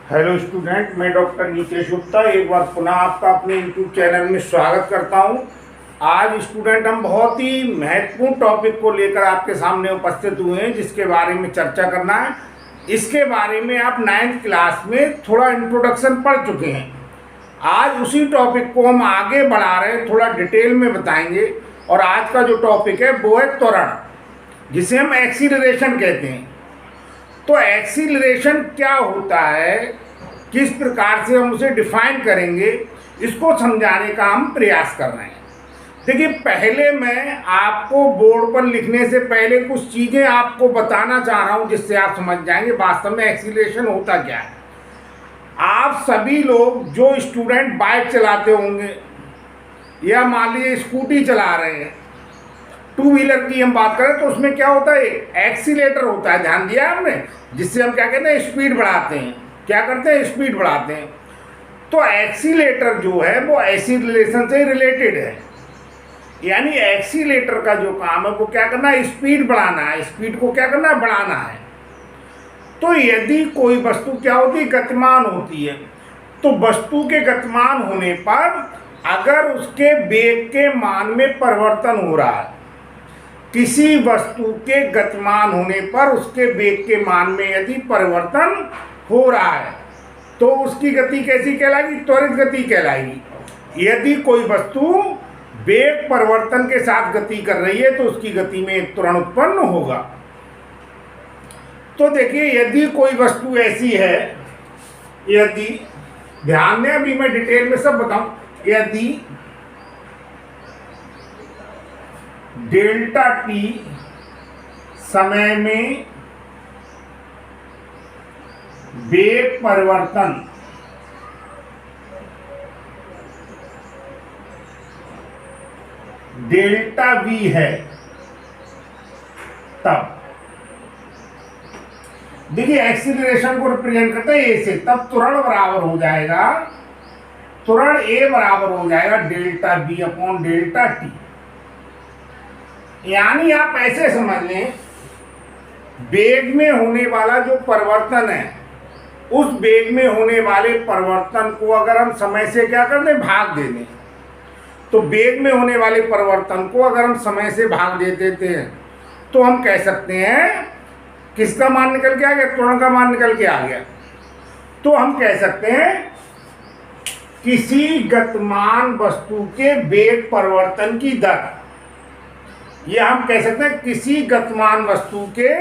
Hello student, मैं doctor Nitesh Gupta एक बार पुनः आपका अपने यूट्यूब चैनल में स्वागत करता हूं। आज स्टूडेंट हम बहुत ही महत्वपूर्ण टॉपिक को लेकर आपके सामने उपस्थित हुए हैं, जिसके बारे में चर्चा करना है। इसके बारे में आप 9th क्लास में थोड़ा इंट्रोडक्शन पढ़ चुके हैं। आज उसी टॉपिक को हम आगे बढ़ा रहे हैं, थोड़ा डिटेल में बताएंगे। और आज का जो टॉपिक है वो है त्वरण, जिसे हम एक्सीलरेशन कहते हैं। तो एक्सीलरेशन क्या होता है, किस प्रकार से हम उसे डिफाइन करेंगे, इसको समझाने का हम प्रयास कर रहे हैं। देखिए, पहले मैं आपको बोर्ड पर लिखने से पहले कुछ चीज़ें आपको बताना चाह रहा हूं, जिससे आप समझ जाएंगे वास्तव में एक्सीलरेशन होता क्या है। आप सभी लोग जो स्टूडेंट बाइक चलाते होंगे या मान लीजिए स्कूटी चला रहे हैं, टू व्हीलर की हम बात करें तो उसमें क्या होता है, एक्सीलेटर होता है। ध्यान दिया आपने, जिससे हम क्या कहते हैं, स्पीड बढ़ाते हैं। क्या करते हैं, स्पीड बढ़ाते हैं। तो एक्सीलेटर जो है वो एक्सीलरेशन से रिलेटेड है। यानी एक्सीलेटर का जो काम है वो क्या करना है, स्पीड बढ़ाना है। स्पीड को क्या करना है, बढ़ाना है। तो यदि कोई वस्तु क्या होती है, गतिमान होती है, तो वस्तु के गतिमान होने पर अगर उसके वेग के मान में परिवर्तन हो रहा है, किसी वस्तु के गतिमान होने पर उसके वेग के मान में यदि परिवर्तन हो रहा है तो उसकी गति कैसी कहलाएगी, त्वरित गति कहलाएगी। यदि कोई वस्तु वेग परिवर्तन के साथ गति कर रही है तो उसकी गति में एक त्वरण उत्पन्न होगा। तो देखिए, यदि कोई वस्तु ऐसी है, यदि ध्यान दें, अभी मैं डिटेल में सब बताऊं, यदि डेल्टा टी समय में वेग परिवर्तन डेल्टा वी है, तब देखिए एक्सीलरेशन को रिप्रेजेंट करते हैं ए से, तब त्वरण बराबर हो जाएगा, त्वरण ए बराबर हो जाएगा delta we upon delta T. यानी आप ऐसे समझ लें, वेग में होने वाला जो परिवर्तन है, उस वेग में होने वाले परिवर्तन को अगर हम समय से क्या कर दें, भाग दे दें, तो वेग में होने वाले परिवर्तन को अगर हम समय से भाग दे देते हैं तो हम कह सकते हैं, किसका मान निकल के आ गया, त्वरण का मान निकल के आ गया। तो हम कह सकते हैं किसी गतिमान वस्तु के वेग परिवर्तन की दर, यह हम कह सकते हैं किसी गतिमान वस्तु के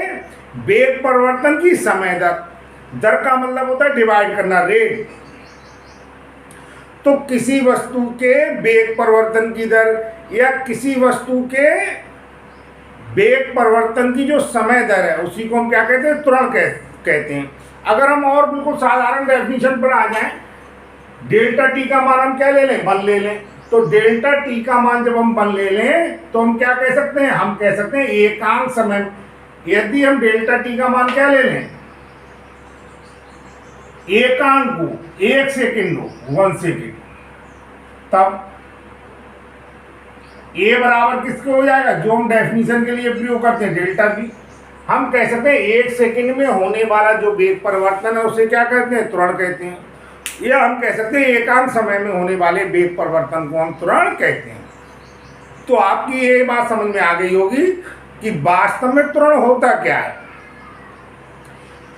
वेग परिवर्तन की समय दर। दर का मतलब होता है डिवाइड करना, रेट। तो किसी वस्तु के वेग परिवर्तन की दर या किसी वस्तु के वेग परिवर्तन की जो समय दर है, उसी को हम क्या कहते हैं, त्वरण कहते हैं। अगर हम और बिल्कुल साधारण डेफिनेशन पर आ जाएं, डेल्टा टी का मान हम क्या ले लें, 1 ले लें। तो डेल्टा टी का मान जब हम 1 ले लें तो हम क्या कह सकते हैं, हम कह सकते हैं एकांक समय। यदि हम डेल्टा टी का मान क्या ले लें, एकांक को 1 सेकेंड हो, 1 सेकेंड, तब ए बराबर किसके हो जाएगा, जो हम डेफिनेशन के लिए प्रयोग करते हैं, डेल्टा टी। हम कह सकते हैं 1 सेकेंड में होने वाला जो वेग परिवर्तन है उसे क्या कहते हैं, त्वरण कहते हैं। या हम कह सकते हैं एकांक समय में होने वाले वेग परिवर्तन को हम त्वरण कहते हैं। तो आपकी ये बात समझ में आ गई होगी कि वास्तव में त्वरण होता क्या है।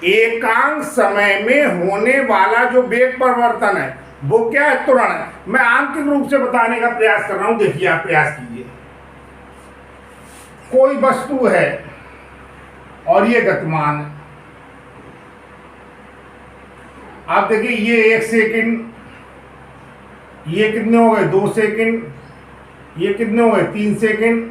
एकांक समय में होने वाला जो वेग परिवर्तन है वो क्या है, त्वरण है। मैं आंतरिक रूप से बताने का प्रयास कर रहा हूं। देखिए, आप प्रयास कीजिए, कोई वस्तु है और ये गतिमान है। आप देखिए, ये 1 सेकेंड, ये कितने हो गए, 2 सेकेंड, ये कितने हो गए, 3 सेकेंड।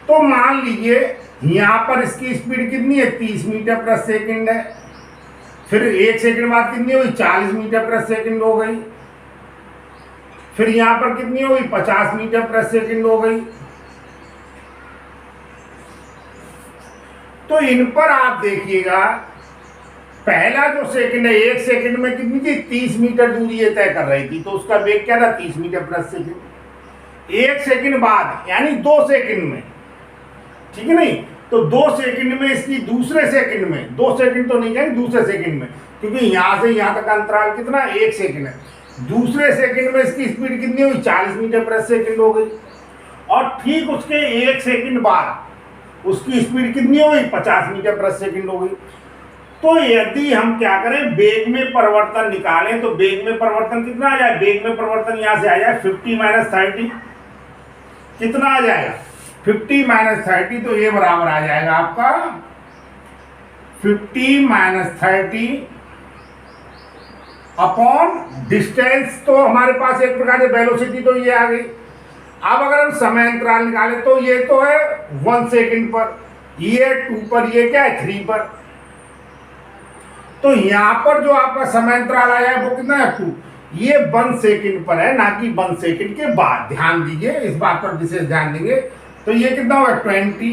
तो मान लीजिए यहां पर इसकी स्पीड कितनी है, 30 मीटर प्रति सेकेंड है। फिर 1 सेकेंड बाद कितनी हुई, 40 मीटर प्रति सेकेंड हो गई। फिर यहां पर कितनी हुई, 50 मीटर प्रति सेकेंड हो गई। तो इन पर आप देखिएगा, पहला जो सेकंड है, 1 सेकंड में कितनी थी, 30 मीटर दूरी ये तय कर रही थी, तो उसका वेग क्या था, 30 मीटर प्रति सेकंड। 1 सेकंड बाद यानी 2 सेकंड में, ठीक है नहीं, तो 2 सेकंड में इसकी दूसरे सेकंड में, 2 सेकंड तो नहीं जाएंगे, दूसरे सेकंड में, क्योंकि यहाँ से यहाँ तक का अंतराल कितना, 1 सेकंड है। दूसरे सेकंड में इसकी स्पीड कितनी हुई, 40 मीटर प्रति सेकंड हो गई। और ठीक उसके 1 सेकंड बाद उसकी स्पीड कितनी हो गई, 50 मीटर प्रति सेकंड हो गई। तो यदि हम क्या करें, वेग में परिवर्तन निकालें, तो वेग में परिवर्तन कितना आ जाए, वेग में परिवर्तन यहाँ से आ जाए 50 - 30, कितना आ जाएगा 50 - 30, तो ये बराबर आ जाएगा आपका 50 - 30 अपॉन डिस्टेंस। तो हमारे पास एक प्रकार से वेलोसिटी तो ये आ गई। अब अगर हम समय अंतराल निकालें तो ये तो है 1 सेकंड पर, ये 2 पर, ये क्या है 3 पर। तो यहां पर जो आपका समय अंतराल आया है वो कितना है 2, ये 1 सेकंड पर है, ना कि 1 सेकंड के बाद। ध्यान दीजिए, इस बात पर विशेष ध्यान देंगे। तो ये कितना होगा 20/2,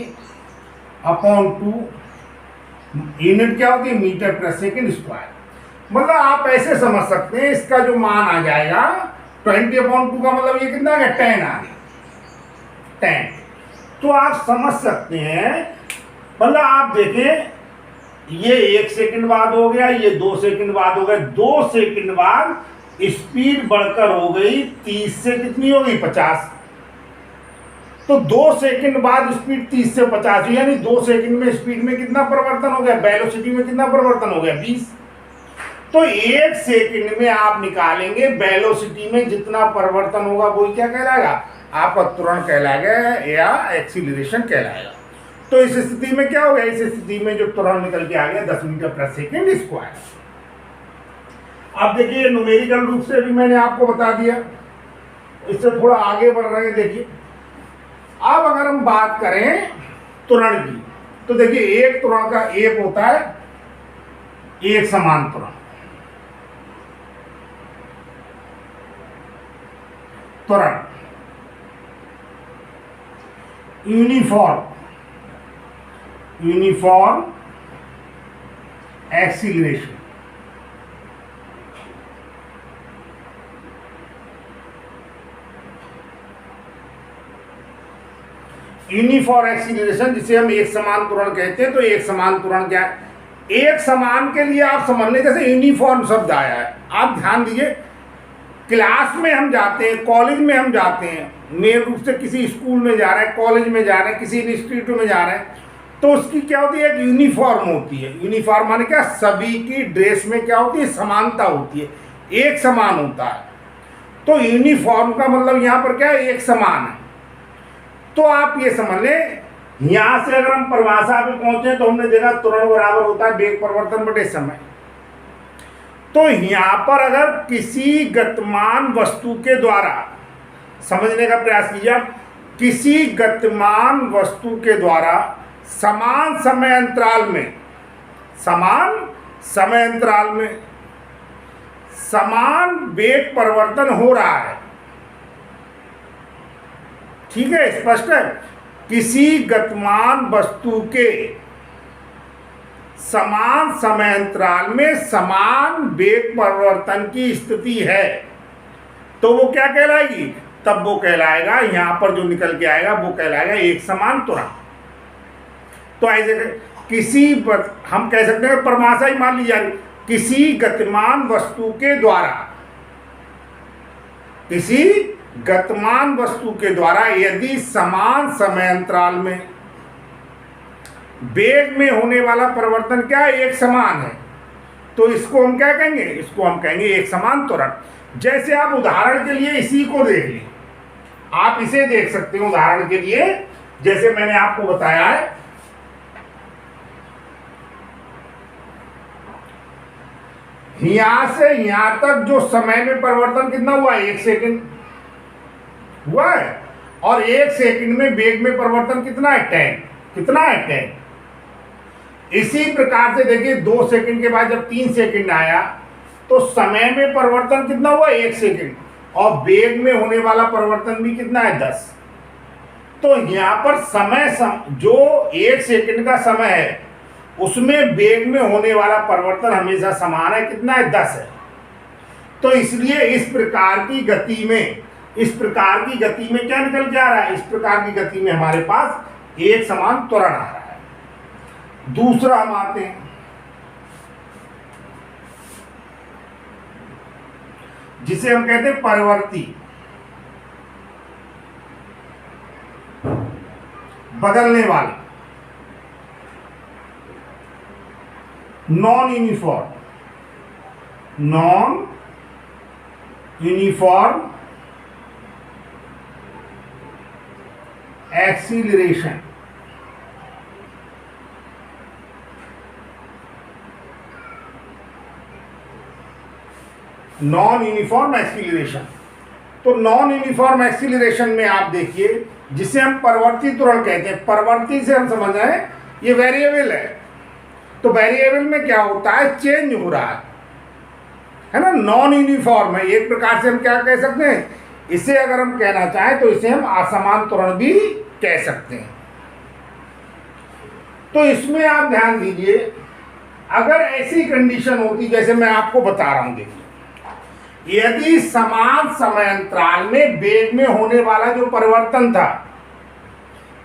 यूनिट क्या होती है, मीटर प्रति सेकंड स्क्वायर। मतलब आप ऐसे समझ सकते हैं, इसका जो मान आ जाएगा 20/2 का मतलब ये कितना आ गया 10 आ गया, 10। तो आप समझ सकते हैं, मतलब आप देखें, ये 1 सेकंड बाद हो गया, ये 2 सेकंड बाद हो गया, 2 सेकंड बाद स्पीड बढ़कर हो गई 30 से कितनी हो गई 50। तो 2 सेकंड बाद स्पीड 30 से 50, यानी 2 सेकंड में स्पीड में कितना परिवर्तन हो गया, वेलोसिटी में कितना परिवर्तन हो गया 20। तो 1 सेकंड में आप निकालेंगे वेलोसिटी में जितना परिवर्तन होगा वो क्या कहलाएगा, आपका त्वरण कहलाएगा या एक्सीलरेशन कहलाएगा। तो इस स्थिति में क्या हो गया, इस स्थिति में जो त्वरण निकल के आ गया 10 मीटर प्रति सेकंड स्क्वायर। अब देखिए न्यूमेरिकल रूप से भी मैंने आपको बता दिया, इससे थोड़ा आगे बढ़ रहे हैं। देखिए अब अगर हम बात करें त्वरण की, तो देखिए एक त्वरण का एक होता है एक समान त्वरण, त्वरण यूनिफॉर्म एक्सीलरेशन। यूनिफॉर्म एक्सीलरेशन जिसे हम एक समान त्वरण कहते हैं। तो एक समान त्वरण क्या है, एक समान के लिए आप समझ लें, जैसे यूनिफॉर्म शब्द आया है, आप ध्यान दीजिए, क्लास में हम जाते हैं, कॉलेज में हम जाते हैं, मेन रूप से किसी स्कूल में जा रहे हैं, कॉलेज में जा रहे हैं, किसी इंस्टीट्यूट में जा रहे हैं, तो उसकी क्या होती है, एक यूनिफॉर्म होती है। यूनिफॉर्म माने क्या, सभी की ड्रेस में क्या होती है, समानता होती है, एक समान होता है। तो यूनिफॉर्म का मतलब यहाँ पर क्या है, एक समान है। तो आप ये समझ लें, यहाँ से अगर हम परिभाषा पे पहुंचे तो हमने देखा त्वरण बराबर होता है वेग परिवर्तन बटे समय। तो यहाँ पर अगर किसी गतिमान वस्तु के द्वारा, समझने का प्रयास कीजिए, किसी गतिमान वस्तु के द्वारा समान समय अंतराल में समान वेग परिवर्तन हो रहा है, ठीक है, स्पष्ट है। किसी गतिमान वस्तु के समान समय अंतराल में समान वेग परिवर्तन की स्थिति है, तो वो क्या कहलाएगी, तब वो कहलाएगा, यहां पर जो निकल के आएगा वो कहलाएगा एक समान त्वरण। तो ऐसे हम कह सकते हैं, परिभाषा ही मान ली जा रही, किसी गतिमान वस्तु के द्वारा यदि समान समय अंतराल में वेग में होने वाला परिवर्तन क्या है, एक समान है, तो इसको हम क्या कहेंगे, इसको हम कहेंगे एक समान त्वरण। जैसे आप उदाहरण के लिए इसी को देख लें, आप इसे देख सकते हैं उदाहरण के लिए, जैसे मैंने आपको बताया है, यहां से यहां तक जो समय में परिवर्तन कितना हुआ, 1 सेकंड हुआ है, और 1 सेकंड में वेग में परिवर्तन कितना है, 10। इसी प्रकार से देखिए 2 सेकंड के बाद जब 3 सेकंड आया तो समय में परिवर्तन कितना हुआ, 1 सेकंड, और वेग में होने वाला परिवर्तन भी कितना है, 10। तो यहाँ पर समय जो 1 सेकंड का समय है उसमें वेग में होने वाला परिवर्तन हमेशा समान है, कितना है, 10 है। तो इसलिए इस प्रकार की गति में क्या निकल के आ रहा है, इस प्रकार की गति में हमारे पास एक समान त्वरण आ रहा है। दूसरा हम आते हैं जिसे हम कहते हैं परवर्ती, बदलने वाले, non uniform, non uniform acceleration. Non uniform acceleration, तो नॉन यूनिफॉर्म एक्सीलरेशन में आप देखिए जिसे हम परवर्ती त्वरण कहते हैं, परवर्ती से हम समझ रहे हैं ये वेरिएबल है, तो वेरिएबल में क्या होता है, चेंज हो रहा है ना, नॉन यूनिफॉर्म है। एक प्रकार से हम क्या कह सकते हैं, इसे अगर हम कहना चाहें तो इसे हम असमान त्वरण भी कह सकते हैं। तो इसमें आप ध्यान दीजिए, अगर ऐसी कंडीशन होती जैसे मैं आपको बता रहा हूं, देखिए यदि समान समय अंतराल में वेग में होने वाला जो परिवर्तन था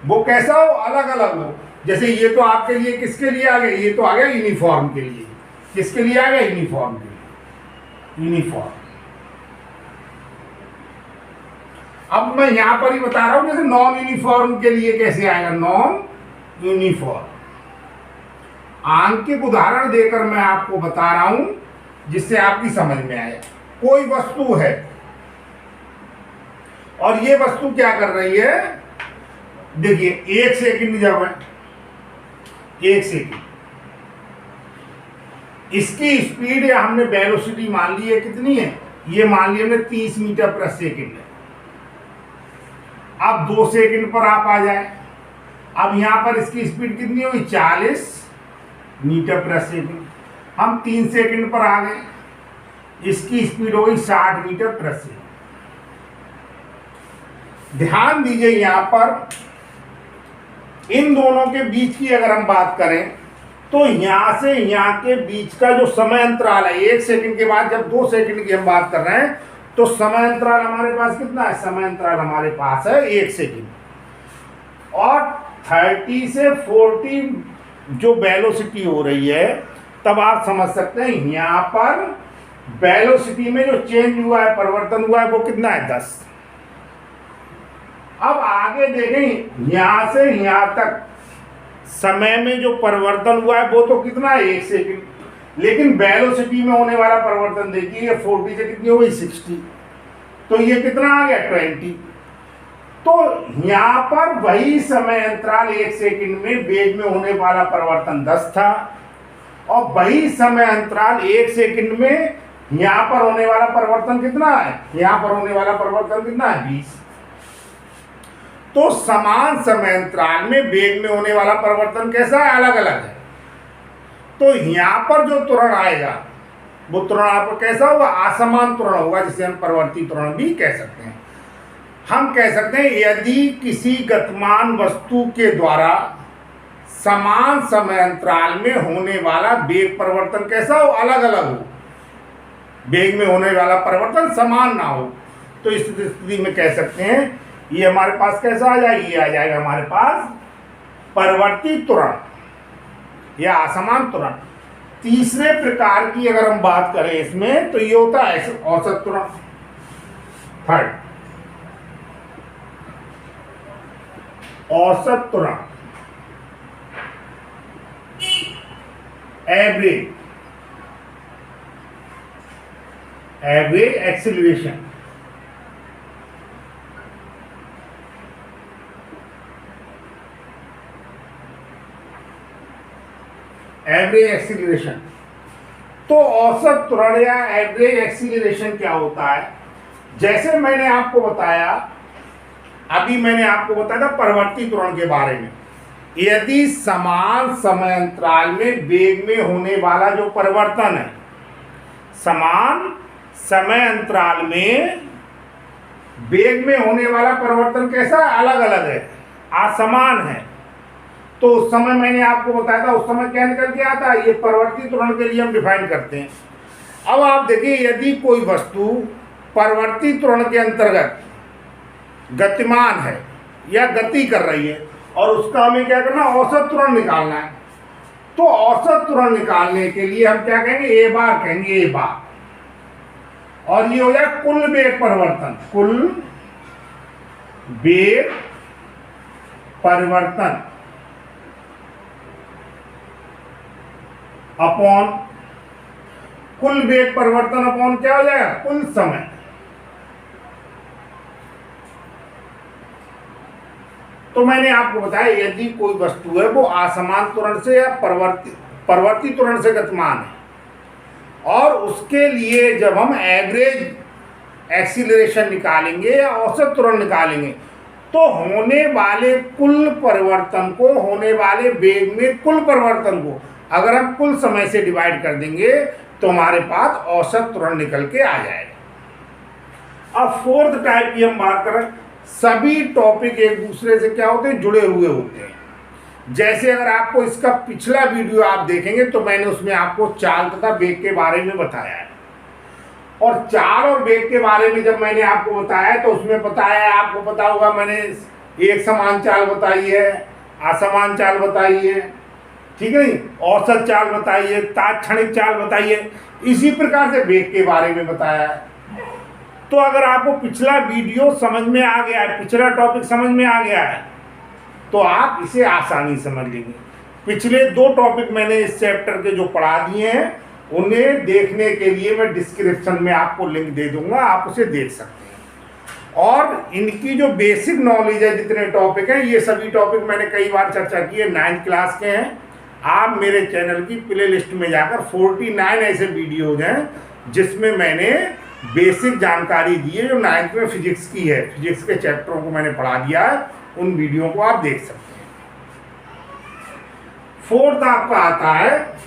वो कैसा हो, अलग अलग हो। जैसे ये तो आपके लिए किसके लिए आ गया, ये तो आ गया यूनिफॉर्म के लिए। किसके लिए आ गया, यूनिफॉर्म के लिए, यूनिफॉर्म। अब मैं यहां पर ही बता रहा हूं जैसे नॉन यूनिफॉर्म के लिए कैसे आएगा, नॉन यूनिफॉर्म। आंकिक उदाहरण देकर मैं आपको बता रहा हूं जिससे आपकी समझ में आए। कोई वस्तु है और ये वस्तु क्या कर रही है, देखिए 1 सेकंड जब है, 1 सेकंड, इसकी स्पीड या हमने वेलोसिटी मान ली है, कितनी है, ये मान लिया हमने 30 मीटर प्रति सेकंड है। अब 2 सेकंड पर आप आ जाए, अब यहां पर इसकी स्पीड कितनी होगी, 40 मीटर प्रति सेकंड। हम 3 सेकंड पर आ गए, इसकी स्पीड हो गई 60 मीटर प्रति सेकंड। ध्यान दीजिए यहां पर इन दोनों के बीच की अगर हम बात करें तो यहां से यहां के बीच का जो समय अंतराल है, 1 सेकंड के बाद जब 2 सेकंड की हम बात कर रहे हैं तो समय अंतराल हमारे पास कितना है, समय अंतराल हमारे पास है 1 सेकंड। और 30 से 40 जो वेलोसिटी हो रही है, तब आप समझ सकते हैं यहां पर वेलोसिटी में जो चेंज हुआ है, परिवर्तन हुआ है, वो कितना है, 10। अब आगे देखें, यहां से यहां तक समय में जो परिवर्तन हुआ है वो तो कितना है, 1 सेकंड, लेकिन वेलोसिटी में होने वाला परिवर्तन देखिए 40 से कितनी हो गई, 60, तो ये कितना आ गया, 20। तो यहां पर वही समय अंतराल 1 सेकंड में वेग में होने वाला परिवर्तन 10 था, और वही समय अंतराल 1 सेकंड में यहां पर होने वाला परिवर्तन कितना है, यहां पर होने वाला परिवर्तन कितना है, 20। तो समान समय अंतराल में वेग में होने वाला परिवर्तन कैसा है, अलग अलग है। तो यहां पर जो त्वरण आएगा वो त्वरण आपको कैसा होगा, असमान त्वरण होगा, जिसे हम परवर्ती त्वरण भी कह सकते हैं। हम कह सकते हैं यदि किसी गतिमान वस्तु के द्वारा समान समय अंतराल में होने वाला वेग परिवर्तन कैसा हो, अलग अलग हो, वेग में होने वाला परिवर्तन समान ना हो, तो इस स्थिति में कह सकते हैं ये हमारे पास कैसा आ जाएगा, ये आ जाएगा हमारे पास परवर्ती त्वरण या असमान त्वरण। तीसरे प्रकार की अगर हम बात करें इसमें तो ये होता है औसत त्वरण। थर्ड, औसत त्वरण, average, average acceleration. Average acceleration, तो औसत त्वरण या एवरेज एक्सीलरेशन क्या होता है, जैसे मैंने आपको बताया, अभी मैंने आपको बताया था परवर्ती त्वरण के बारे में। यदि समान समय अंतराल में वेग में होने वाला जो परिवर्तन है, समान समय अंतराल में वेग में होने वाला परिवर्तन कैसा है, अलग अलग है, असमान है, तो उस समय मैंने आपको बताया था, उस समय क्या निकल के आता है, ये परवर्ती त्वरण के लिए हम डिफाइन करते हैं। अब आप देखिए यदि कोई वस्तु परवर्ती त्वरण के अंतर्गत गतिमान है या गति कर रही है और उसका हमें क्या करना, औसत त्वरण निकालना है, तो औसत त्वरण निकालने के लिए हम क्या कहेंगे, ए बार कहेंगे, ए बार। और ये हो जाए कुल वेग परिवर्तन, कुल वेग परिवर्तन अपॉन कुल वेग परिवर्तन अपॉन क्या हो जाएगा, कुल समय। तो मैंने आपको बताया यदि कोई वस्तु है वो असमान त्वरण से या परवर्ती त्वरण से गतिमान है, और उसके लिए जब हम एवरेज एक्सीलरेशन निकालेंगे या औसत त्वरण निकालेंगे तो होने वाले कुल परिवर्तन को, होने वाले वेग में कुल परिवर्तन को अगर हम कुल समय से डिवाइड कर देंगे तो हमारे पास औसत त्वरण निकल के आ जाएगा। अब फोर्थ टाइप की हम बात करें, सभी टॉपिक एक दूसरे से क्या होते हैं, जुड़े हुए होते हैं। जैसे अगर आपको इसका पिछला वीडियो आप देखेंगे तो मैंने उसमें आपको चाल तथा वेग के बारे में बताया है, और चाल और वेग के बारे में जब मैंने आपको बताया तो उसमें बताया, आपको पता होगा मैंने एक समान चाल बताई है, असमान चाल बताई है, ठीक है, औसत चाल बताई है, तात्क्षणिक चाल बताई है, इसी प्रकार से वेग के बारे में बताया है। तो अगर आपको पिछला वीडियो समझ में आ गया है, पिछला टॉपिक समझ में आ गया है, तो आप इसे आसानी समझ लेंगे। पिछले 2 टॉपिक मैंने इस चैप्टर के जो पढ़ा दिए हैं उन्हें देखने के लिए मैं डिस्क्रिप्शन में आपको लिंक दे दूंगा, आप उसे देख सकते हैं। और इनकी जो बेसिक नॉलेज है, जितने टॉपिक हैं, ये सभी टॉपिक मैंने कई बार चर्चा की है, 9th क्लास के हैं। आप मेरे चैनल की प्ले लिस्ट में जाकर 49 ऐसे वीडियोज हैं जिसमें मैंने बेसिक जानकारी दी है जो 9th में फिजिक्स की है, फिजिक्स के चैप्टरों को मैंने पढ़ा दिया है, उन वीडियो को आप देख सकते हैं। फोर्थ आपका आता है,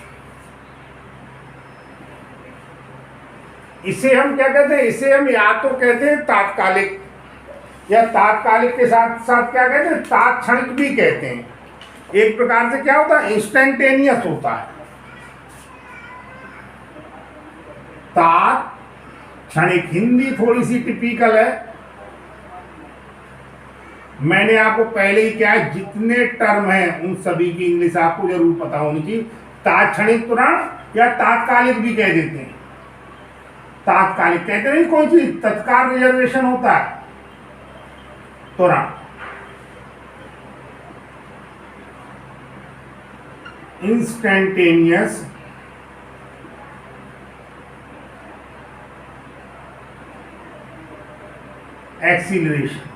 इसे हम क्या कहते हैं, इसे हम या तो कहते हैं तात्कालिक, या तात्कालिक के साथ साथ क्या कहते हैं, तात्क्षणिक भी कहते हैं। एक प्रकार से क्या होता है, इंस्टेंटेनियस होता है। तात्क्षणिक हिंदी थोड़ी सी टिपिकल है, मैंने आपको पहले ही क्या है, जितने टर्म हैं उन सभी की इंग्लिश आपको जरूर पता होनी चाहिए। तात्क्षणिक त्वरण या तात्कालिक भी कह देते हैं, तात्कालिक कहते नहीं कोई चीज तत्काल रिजर्वेशन होता है, त्वरण इंस्टेंटेनियस एक्सीलरेशन।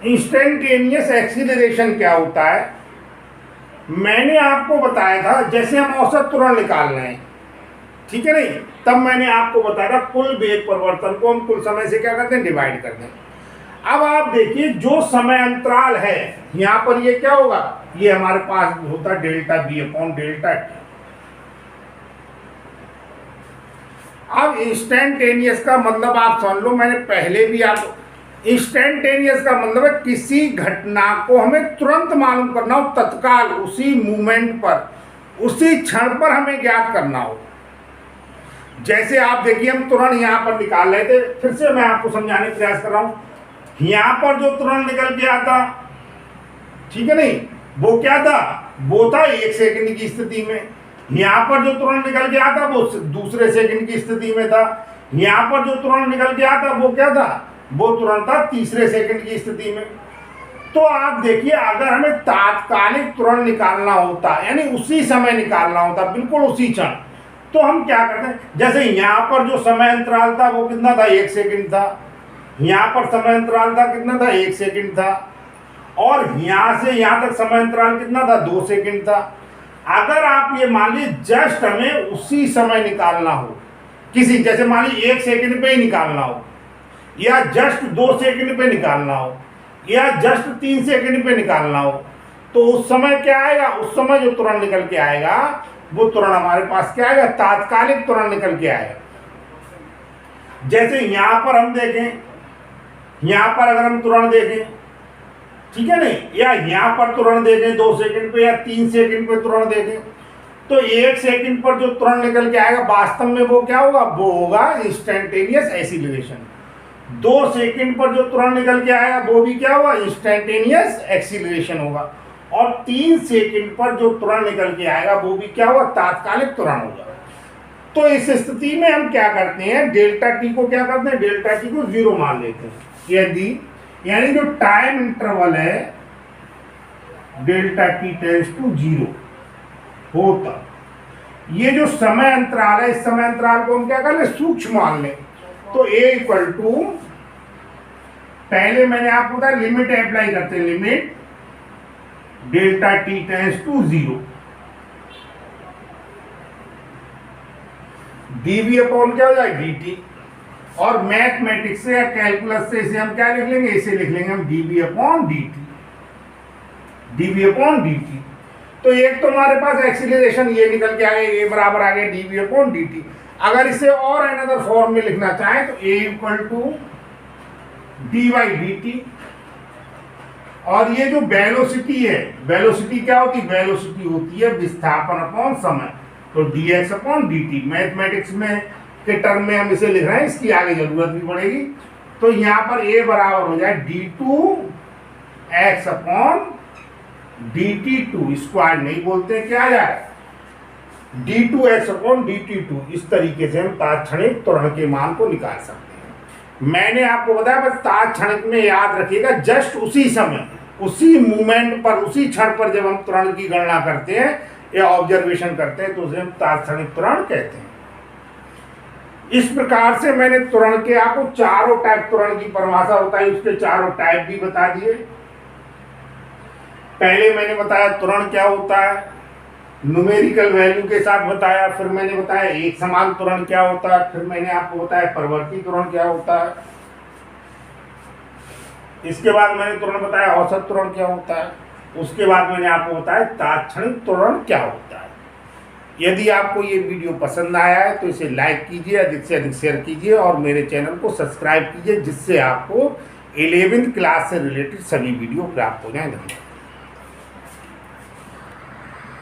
इंस्टेंटेनियस एक्सीलरेशन क्या होता है, मैंने आपको बताया था जैसे हम औसत त्वरण निकाल रहे हैं, ठीक है नहीं, तब मैंने आपको बताया था कुल वेग परिवर्तन को हम कुल समय से क्या करते हैं, डिवाइड करते हैं। अब आप देखिए जो समय अंतराल है यहाँ पर ये क्या होगा, ये हमारे पास होता है delta B upon delta t. अब इंस्टेंटेनियस का मतलब आप समझ लो, मैंने पहले भी आप, इंस्टेंटेनियस का मतलब है किसी घटना को हमें तुरंत मालूम करना हो, तत्काल उसी मूवमेंट पर, उसी क्षण पर हमें ज्ञात करना हो। जैसे आप देखिए हम त्वरण यहाँ पर निकाल रहे थे, फिर से मैं आपको समझाने का प्रयास कर रहा हूँ। यहाँ पर जो त्वरण निकल के आता, ठीक है नहीं, वो क्या था, वो था 1 सेकंड की स्थिति में। यहाँ पर जो त्वरण निकल के आता वो दूसरे सेकंड की स्थिति में था। यहाँ पर जो त्वरण निकल के आता वो क्या था, वो तुरंत था तीसरे सेकंड की स्थिति में। तो आप देखिए अगर हमें तात्कालिक त्वरण निकालना होता, यानी उसी समय निकालना होता, बिल्कुल उसी क्षण, तो हम क्या करते हैं, जैसे यहाँ पर जो समय अंतराल था वो कितना था, 1 सेकंड था। यहाँ पर समय अंतराल था कितना था, 1 सेकंड था। और यहाँ से यहाँ तक समय अंतराल कितना था, 2 सेकंड था। अगर आप ये मान लीजिए जस्ट हमें उसी समय निकालना हो, किसी, जैसे मान लीजिए 1 सेकंड पे ही निकालना हो, या जस्ट 2 सेकंड पे निकालना हो, या जस्ट 3 सेकंड पे निकालना हो, तो उस समय क्या आएगा, उस समय जो त्वरण निकल के आएगा वो त्वरण हमारे पास क्या आएगा, तात्कालिक त्वरण निकल के आएगा। जैसे यहाँ पर हम देखें, यहाँ पर अगर हम त्वरण देखें, ठीक है नहीं, या यहाँ पर त्वरण देखें 2 सेकंड पे या 3 सेकंड पे त्वरण देखें, तो 1 सेकंड पर जो त्वरण निकल के आएगा वास्तव में वो क्या होगा, वो होगा इंस्टेंटेनियस एक्सीलरेशन। 2 सेकंड पर जो तुरंत निकल के आएगा वो भी क्या हुआ, इंस्टेंटेनियस एक्सीलरेशन होगा। और 3 सेकंड पर जो तुरंत निकल के आएगा वो भी क्या हुआ, तात्कालिक तुरंत होगा। तो इस स्थिति में हम क्या करते हैं, डेल्टा टी को क्या करते हैं, डेल्टा टी को 0 मान लेते हैं। यदि यानी जो टाइम इंटरवल है डेल्टा टी टेंड्स टू 0 होता, ये जो समय अंतराल है, इस समय अंतराल को हम क्या कर ले, सूक्ष्म मान लें। तो a इक्वल टू, पहले मैंने आपको बताया लिमिट अप्लाई करते हैं, limit delta t tends to 0 dv upon क्या हो जाए dt। और मैथमेटिक्स से या कैलकुलस से इसे हम क्या लिख लेंगे, इसे लिख लेंगे हम dv upon dt, dv upon dt। तो एक तो हमारे पास एक्सीलरेशन ये निकल के आ गया, a बराबर आ गया dv अपॉन dt। अगर इसे और अनदर फॉर्म में लिखना चाहें तो a equal to dy dt। और ये जो वेलोसिटी है, वेलोसिटी क्या होती है, वेलोसिटी होती है विस्थापन अपॉन समय, तो dx अपॉन dt। मैथमेटिक्स में के टर्म में हम इसे लिख रहे हैं, इसकी आगे जरूरत भी पड़ेगी। तो यहाँ पर a बराबर हो जाए d2x अपॉन dt2, स्क्वायर नहीं बोलते, क्या आ जाए d2x अपॉन dt2। इस तरीके से हम तात्क्षणिक त्वरण के मान को निकाल सकते हैं। मैंने आपको बताया, बस तात्क्षणिक में याद रखिएगा, जस्ट उसी समय, उसी मूवमेंट पर, उसी क्षण पर जब हम त्वरण की गणना करते हैं या ऑब्जर्वेशन करते हैं तो उसे हम तात्क्षणिक त्वरण कहते हैं। इस प्रकार से मैंने त्वरण के आपको चारों टाइप त्वरण की परिभाषा बताई, उसके चारों टाइप भी बता दिए। पहले मैंने बताया त्वरण क्या होता है, न्यूमेरिकल वैल्यू के साथ बताया। फिर मैंने बताया एक समान त्वरण क्या होता है। फिर मैंने आपको बताया परिवर्ती त्वरण क्या होता है। इसके बाद मैंने त्वरण बताया औसत त्वरण क्या होता है। उसके बाद मैंने आपको बताया तात्क्षणिक त्वरण क्या होता है। यदि आपको ये वीडियो पसंद आया है तो इसे लाइक कीजिए, अधिक से अधिक शेयर कीजिए और मेरे चैनल को सब्सक्राइब कीजिए, जिससे आपको 11वीं क्लास से रिलेटेड सभी वीडियो प्राप्त हो जाएं। धन्यवाद।